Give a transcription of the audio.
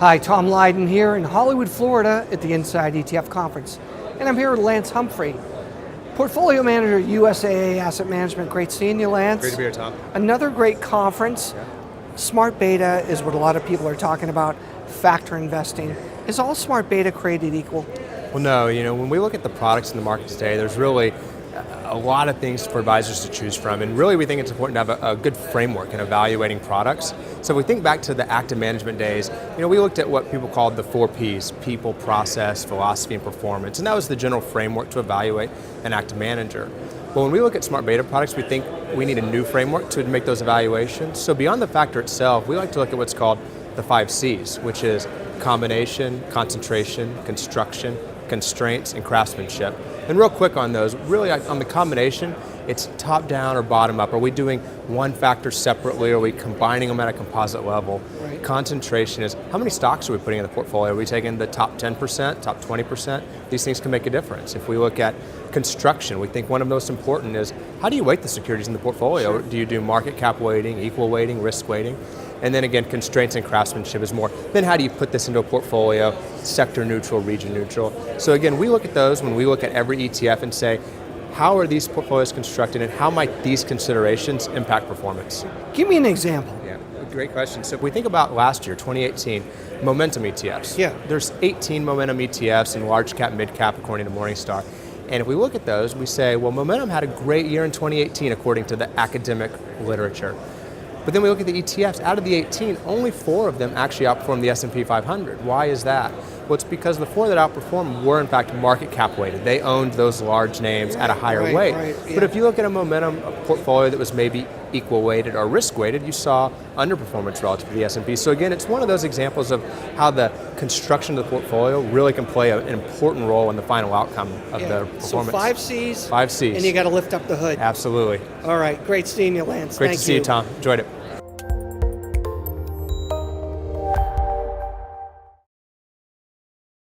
Hi, Tom Lydon here in Hollywood, Florida at the Inside ETF conference. And I'm here with Lance Humphrey, portfolio manager at USAA Asset Management. Great seeing you, Lance. Great to be here, Tom. Another great conference. Yeah. Smart beta is what a lot of people are talking about, factor investing. Is all smart beta created equal? Well, no, when we look at the products in the market today, there's really a lot of things for advisors to choose from, and really we think it's important to have a good framework in evaluating products. So if we think back to the active management days, we looked at what people called the 4 Ps, people, process, philosophy, and performance, and that was the general framework to evaluate an active manager. But when we look at smart beta products, we think we need a new framework to make those evaluations. So beyond the factor itself, we like to look at what's called the 5 Cs, which is combination, concentration, construction, constraints, and craftsmanship. And real quick on those, really on the combination, it's top down or bottom up. Are we doing one factor separately? Are we combining them at a composite level? Right. Concentration is how many stocks are we putting in the portfolio? Are we taking the top 10%, top 20%? These things can make a difference. If we look at construction, we think one of the most important is how do you weight the securities in the portfolio? Sure. Do you do market cap weighting, equal weighting, risk weighting? And then again, constraints and craftsmanship is more. Then how do you put this into a portfolio, sector neutral, region neutral? So again, we look at those when we look at every ETF and say, how are these portfolios constructed and how might these considerations impact performance? Give me an example. Yeah, great question. So if we think about last year, 2018, momentum ETFs. Yeah. There's 18 momentum ETFs in large cap, mid cap, according to Morningstar. And if we look at those, we say, well, momentum had a great year in 2018, according to the academic literature. But then we look at the ETFs, out of the 18, only 4 of them actually outperformed the S&P 500. Why is that? Well, it's because the 4 that outperformed were in fact market cap weighted. They owned those large names at a higher weight. Right, yeah. But if you look at a momentum portfolio that was maybe equal weighted or risk weighted, you saw underperformance relative to the S&P. So again, it's one of those examples of how the construction of the portfolio really can play an important role in the final outcome of the performance. So 5 Cs. 5 Cs. And you got to lift up the hood. Absolutely. All right, great seeing you, Lance. Great Thank to see you, Tom. Enjoyed it.